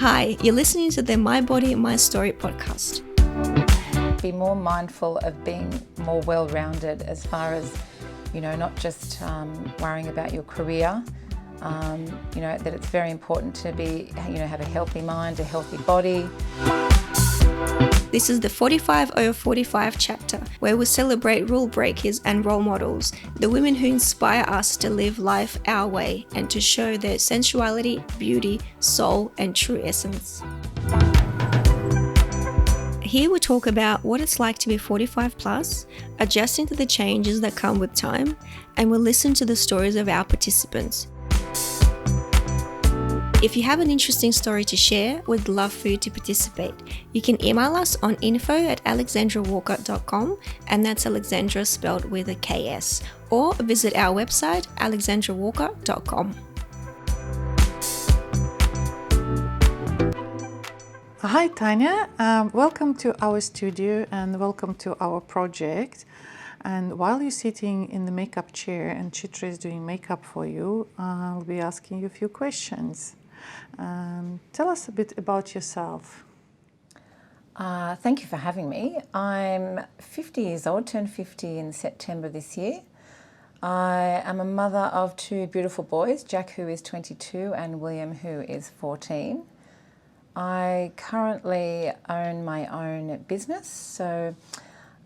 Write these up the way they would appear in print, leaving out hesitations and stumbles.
Hi, you're listening to the My Body, My Story podcast. Be more mindful of being more well-rounded as far as, not just worrying about your career. That it's very important to be, have a healthy mind, a healthy body. This is the 45 over 45 chapter, where we celebrate rule breakers and role models, the women who inspire us to live life our way and to show their sensuality, beauty, soul, and true essence. Here we talk about what it's like to be 45 plus, adjusting to the changes that come with time, and we'll listen to the stories of our participants. If you have an interesting story to share, we'd love for you to participate. You can email us on info@alexandrawalker.com, and that's Alexandra spelled with a KS, or visit our website alexandrawalker.com. Hi Tanya, welcome to our studio and welcome to our project. And while you're sitting in the makeup chair and Chitra is doing makeup for you, I'll be asking you a few questions. Tell us a bit about yourself. Thank you for having me. I'm 50 years old, turned 50 in September this year. I am a mother of two beautiful boys, Jack, who is 22, and William, who is 14. I currently own my own business. So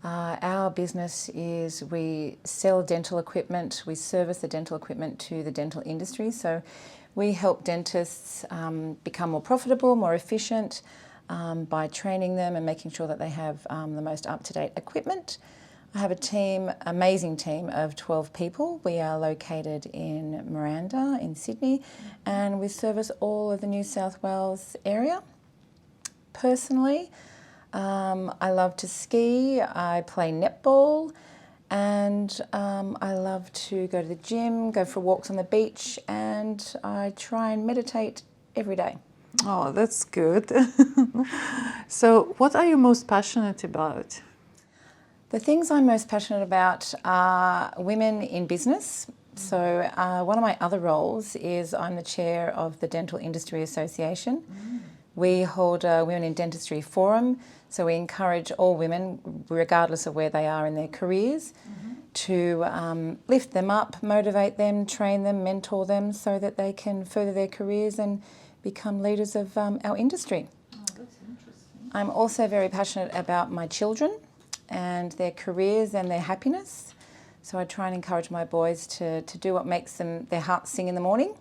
our business is we sell dental equipment, we service the dental equipment to the dental industry. So we help dentists become more profitable, more efficient by training them and making sure that they have the most up-to-date equipment. I have a team, amazing team of 12 people. We are located in Miranda in Sydney, and we service all of the New South Wales area. Personally, I love to ski, I play netball, and I love to go to the gym, go for walks on the beach, and I try and meditate every day. Oh, that's good. So what are you most passionate about? The things I'm most passionate about are women in business. So one of my other roles is I'm the chair of the Dental Industry Association. We hold a Women in Dentistry Forum, so we encourage all women, regardless of where they are in their careers, to lift them up, motivate them, train them, mentor them so that they can further their careers and become leaders of our industry. Oh, that's interesting. I'm also very passionate about my children and their careers and their happiness. So I try and encourage my boys to do what makes their hearts sing in the morning,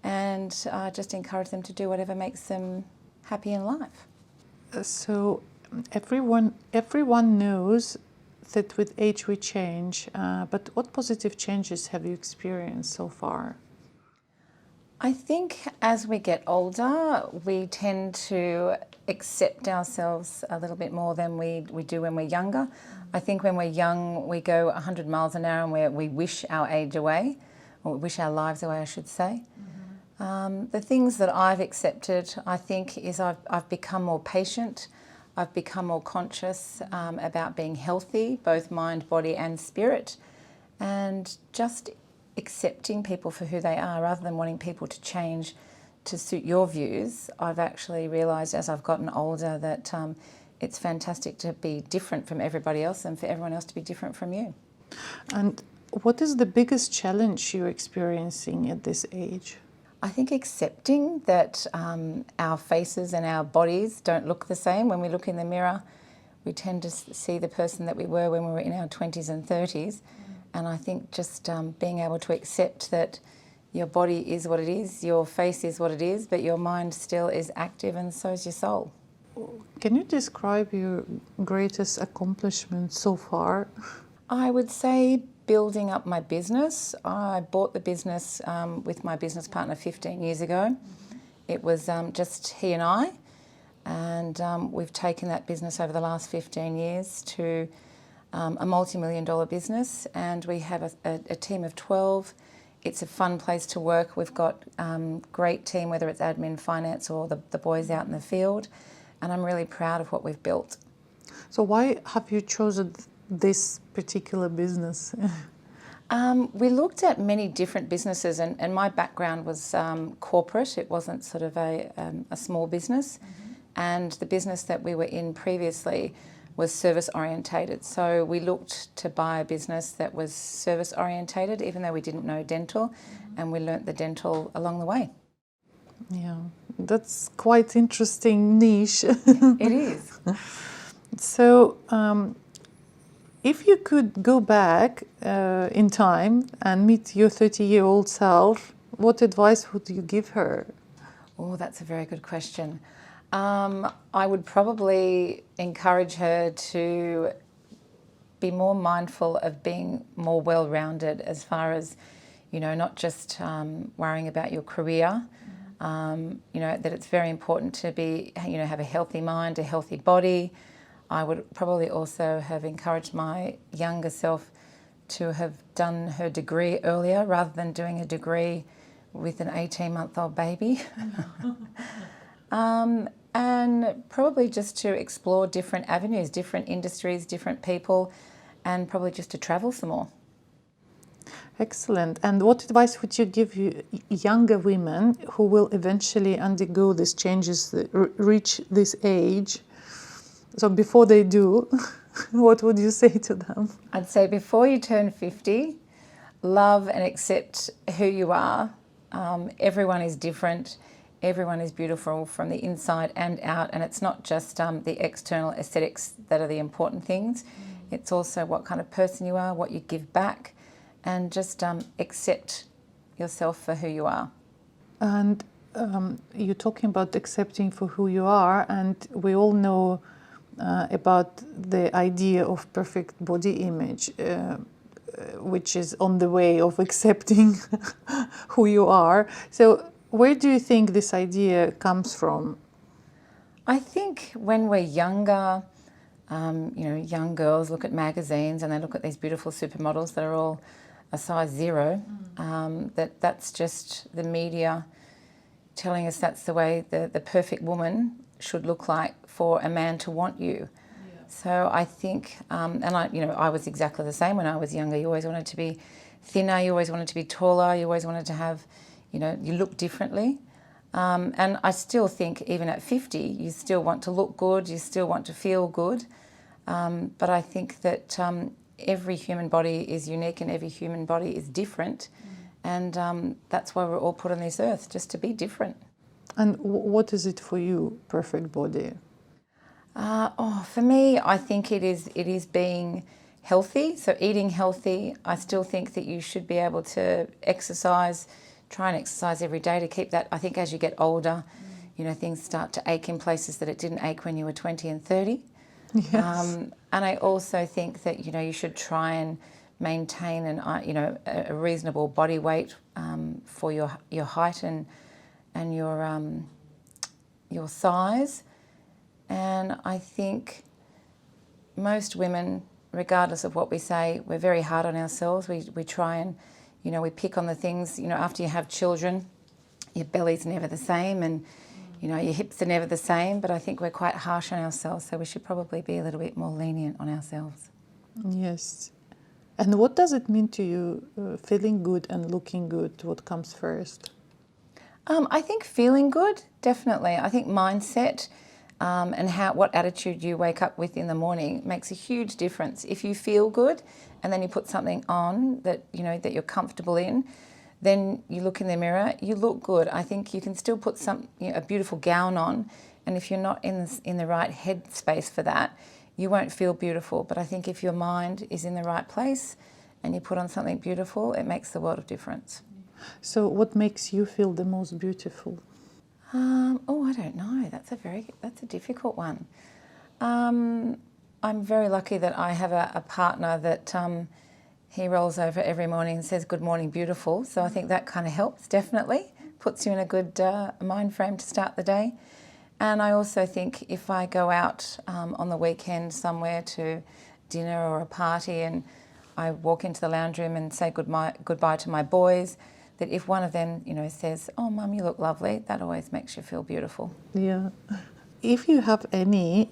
and just encourage them to do whatever makes them happy in life. So everyone knows that with age we change, but what positive changes have you experienced so far? I think as we get older, we tend to accept ourselves a little bit more than we do when we're younger. I think when we're young, we go 100 miles an hour and we wish our age away, or we wish our lives away, I should say. The things that I've accepted, I think, is I've become more patient. I've become more conscious about being healthy, both mind, body and spirit, and just accepting people for who they are rather than wanting people to change to suit your views. I've actually realised as I've gotten older that it's fantastic to be different from everybody else and for everyone else to be different from you. And what is the biggest challenge you're experiencing at this age? I think accepting that our faces and our bodies don't look the same. When we look in the mirror, we tend to see the person that we were when we were in our 20s and 30s. And I think just being able to accept that your body is what it is, your face is what it is, but your mind still is active and so is your soul. Can you describe your greatest accomplishment so far? I would say building up my business. I bought the business with my business partner 15 years ago. It was just he and I, and we've taken that business over the last 15 years to a multi-million-dollar business, and we have a team of 12. It's a fun place to work. We've got great team, whether it's admin, finance, or the boys out in the field, and I'm really proud of what we've built. So why have you chosen this particular business? We looked at many different businesses, and my background was corporate. It wasn't sort of a small business. And the business that we were in previously was service orientated. So we looked to buy a business that was service orientated, even though we didn't know dental, and we learnt the dental along the way. Yeah, that's quite interesting niche. It is. So, if you could go back in time and meet your 30-year-old self, what advice would you give her? Oh, that's a very good question. I would probably encourage her to be more mindful of being more well-rounded as far as, not just worrying about your career. That it's very important to be, have a healthy mind, a healthy body. I would probably also have encouraged my younger self to have done her degree earlier rather than doing a degree with an 18-month-old baby. And probably just to explore different avenues, different industries, different people, and probably just to travel some more. Excellent. And what advice would you give younger women who will eventually undergo these changes, reach this age? So before they do, what would you say to them? I'd say before you turn 50, love and accept who you are. Everyone is different. Everyone is beautiful from the inside and out. And it's not just the external aesthetics that are the important things. It's also what kind of person you are, what you give back, and just accept yourself for who you are. And you're talking about accepting for who you are, and we all know about the idea of perfect body image, which is on the way of accepting who you are. So where do you think this idea comes from? I think when we're younger, young girls look at magazines and they look at these beautiful supermodels that are all a size 0, that's just the media telling us that's the way the perfect woman should look like for a man to want you. Yeah. So I think, I was exactly the same when I was younger. You always wanted to be thinner, you always wanted to be taller, you always wanted to have, you look differently. And I still think even at 50, you still want to look good, you still want to feel good. But I think that every human body is unique and every human body is different. And that's why we're all put on this earth, just to be different. And what is it for you, perfect body? For me, I think it is being healthy. So eating healthy, I still think that you should be able to exercise, try and exercise every day to keep that. I think as you get older, things start to ache in places that it didn't ache when you were 20 and 30. Yes. And I also think that, you should try and maintain a reasonable body weight for your height and your size. And I think most women, regardless of what we say, we're very hard on ourselves. We try and, we pick on the things, after you have children, your belly's never the same and, your hips are never the same, but I think we're quite harsh on ourselves, so we should probably be a little bit more lenient on ourselves. Yes. And what does it mean to you, feeling good and looking good? What comes first? I think feeling good, definitely. I think mindset and what attitude you wake up with in the morning makes a huge difference. If you feel good and then you put something on that, that you're comfortable in, then you look in the mirror, you look good. I think you can still put a beautiful gown on, and if you're not in the right headspace for that, you won't feel beautiful. But I think if your mind is in the right place and you put on something beautiful, it makes the world of difference. So what makes you feel the most beautiful? I don't know. That's a difficult one. I'm very lucky that I have a partner that he rolls over every morning and says, "Good morning, beautiful." So I think that kind of helps, definitely. Puts you in a good mind frame to start the day. And I also think if I go out on the weekend somewhere to dinner or a party and I walk into the lounge room and say goodbye to my boys, that if one of them, says, "Oh, Mum, you look lovely," that always makes you feel beautiful. Yeah. If you have any,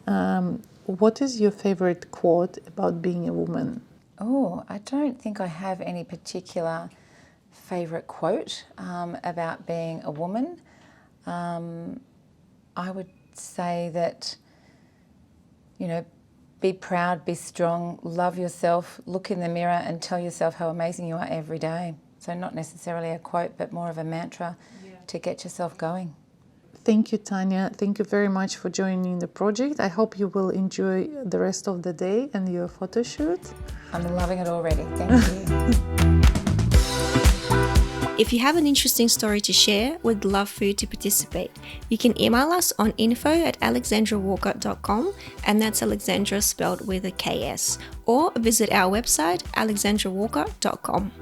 what is your favorite quote about being a woman? Oh, I don't think I have any particular favourite quote about being a woman. I would say that, you know, be proud, be strong, love yourself, look in the mirror and tell yourself how amazing you are every day. So not necessarily a quote, but more of a mantra to get yourself going. Thank you, Tanya. Thank you very much for joining the project. I hope you will enjoy the rest of the day and your photo shoot. I'm loving it already. Thank you. If you have an interesting story to share, we'd love for you to participate. You can email us on info@alexandrawalker.com, and that's Alexandra spelled with a KS, or visit our website alexandrawalker.com.